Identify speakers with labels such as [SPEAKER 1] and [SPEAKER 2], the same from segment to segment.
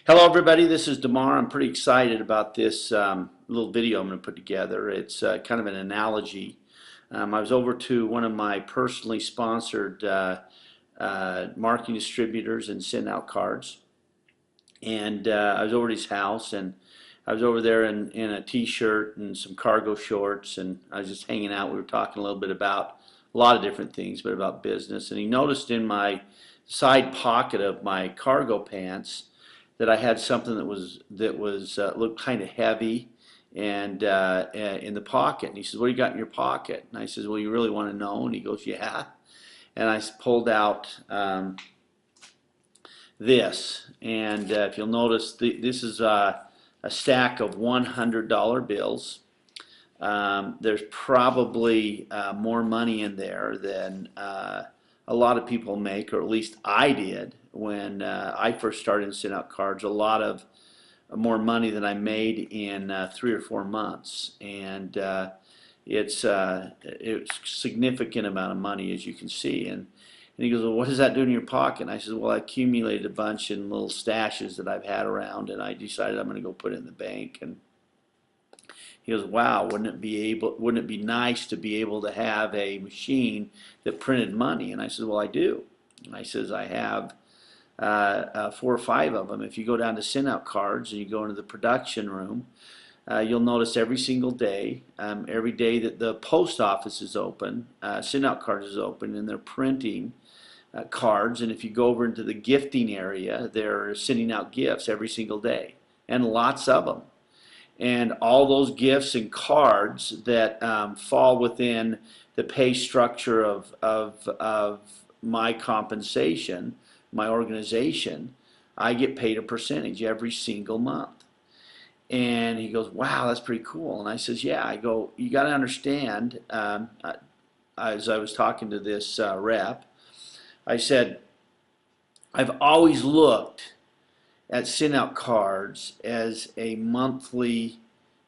[SPEAKER 1] Hello everybody, this is Damar. I'm pretty excited about this little video I'm going to put together. It's kind of an analogy. I was over to one of my personally sponsored marketing distributors and sent out cards. And I was over at his house, and I was over there in a t-shirt and some cargo shorts, and I was just hanging out. We were talking a little bit about a lot of different things, but about business. And he noticed in my side pocket of my cargo pants that I had something that was looked kind of heavy and in the pocket. And he says, "What do you got in your pocket?" And I says, "Well, you really want to know?" And he goes, "Yeah." And I pulled out this, and if you'll notice, this is a stack of $100 bills. There's probably more money in there than a lot of people make, or at least I did when I first started to send out cards. A lot of more money than I made in 3 or 4 months, and it's a significant amount of money, as you can see. And he goes, "Well, what does that do in your pocket?" And I said, "Well, I accumulated a bunch in little stashes that I've had around, and I decided I'm going to go put it in the bank." And he goes, "Wow, wouldn't it be nice to be able to have a machine that printed money?" And I said, "Well, I do." And I says, "I have 4 or 5 of them. If you go down to send out cards and you go into the production room, you'll notice every single day, every day that the post office is open, send out cards is open, and they're printing cards. And if you go over into the gifting area, they're sending out gifts every single day, and lots of them. And all those gifts and cards that fall within the pay structure of my compensation, my organization, I get paid a percentage every single month." And he goes, "Wow, that's pretty cool." And I says, "Yeah." I go, "You got to understand," as I was talking to this rep, I said, "I've always looked at send out cards as a monthly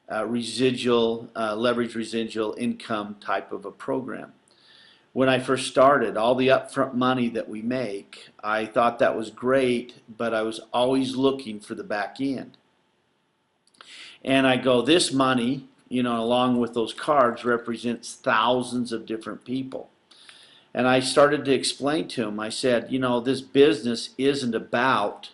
[SPEAKER 1] residual, leverage residual income type of a program. When I first started, all the upfront money that we make, I thought that was great, but I was always looking for the back end." And I go, "This money, along with those cards, represents thousands of different people." And I started to explain to him, I said, "This business isn't about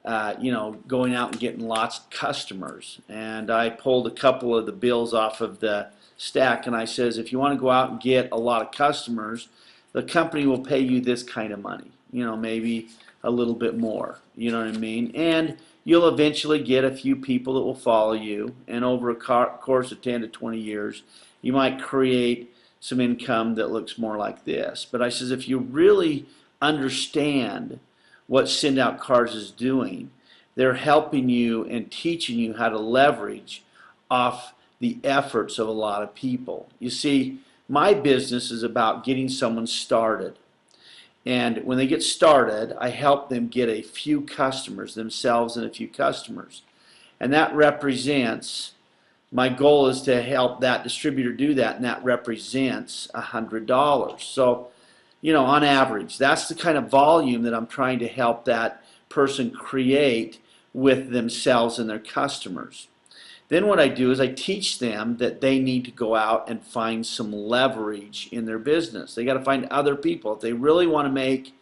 [SPEAKER 1] going out and getting lots of customers." And I pulled a couple of the bills off of the stack, and I says, "If you want to go out and get a lot of customers, the company will pay you this kind of money, maybe a little bit more, you know what I mean? And you'll eventually get a few people that will follow you, and over a course of 10 to 20 years, you might create some income that looks more like this." But I says, if you really understand what Send Out Cards is doing, they're helping you and teaching you how to leverage off the efforts of a lot of people. You see, my business is about getting someone started. And when they get started, I help them get a few customers, themselves and a few customers. And that represents, my goal is to help that distributor do that, and that represents $100. So, on average, that's the kind of volume that I'm trying to help that person create with themselves and their customers. Then what I do is I teach them that they need to go out and find some leverage in their business. They got to find other people. If they really want to make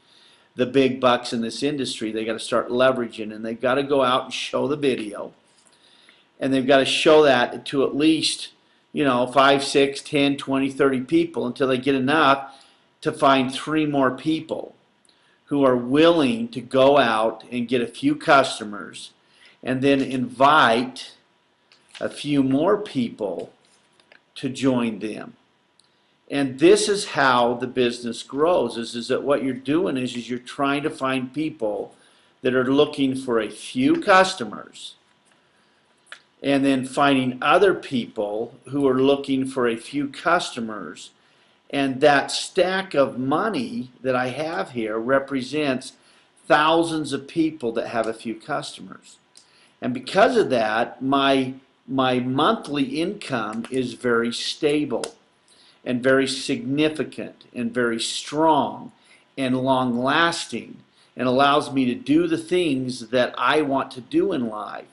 [SPEAKER 1] the big bucks in this industry, they got to start leveraging, and they've got to go out and show the video. And they've got to show that to at least, 5, 6, 10, 20, 30 people until they get enough to find 3 more people who are willing to go out and get a few customers, and then invite a few more people to join them. And this is how the business grows, is that what you're doing is you're trying to find people that are looking for a few customers, and then finding other people who are looking for a few customers. And that stack of money that I have here represents thousands of people that have a few customers. And because of that, my monthly income is very stable and very significant and very strong and long lasting. and allows me to do the things that I want to do in life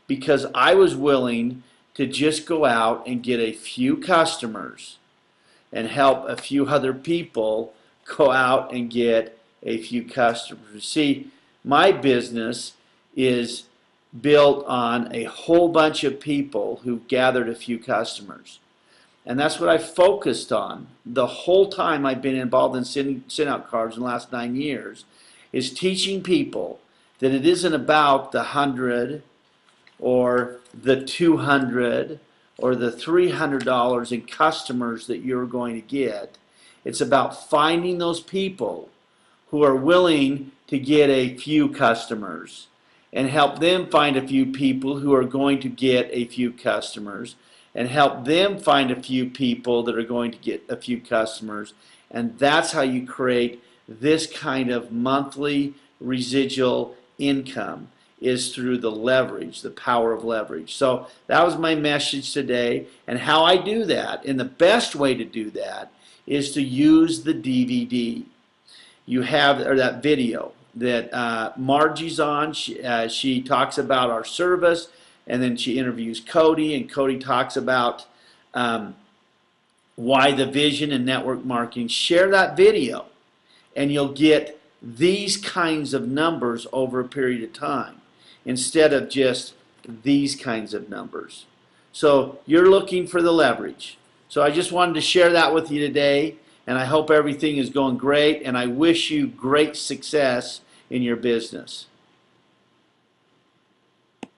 [SPEAKER 1] because I was willing to just go out and get a few customers and help a few other people go out and get a few customers. See, my business is built on a whole bunch of people who gathered a few customers. And that's what I focused on the whole time I've been involved in sending out cards in the last 9 years, is teaching people that it isn't about the 100 or the 200 or the $300 in customers that you're going to get. It's about finding those people who are willing to get a few customers and help them find a few people who are going to get a few customers and help them find a few people that are going to get a few customers. And that's how you create this kind of monthly residual income, is through the leverage, the power of leverage. So that was my message today, and how I do that. And the best way to do that is to use the DVD. You have, or that video that Margie's on. She talks about our service, and then she interviews Cody, and Cody talks about why the vision and network marketing. Share that video, and you'll get these kinds of numbers over a period of time instead of just these kinds of numbers. So you're looking for the leverage. So I just wanted to share that with you today, and I hope everything is going great, and I wish you great success in your business.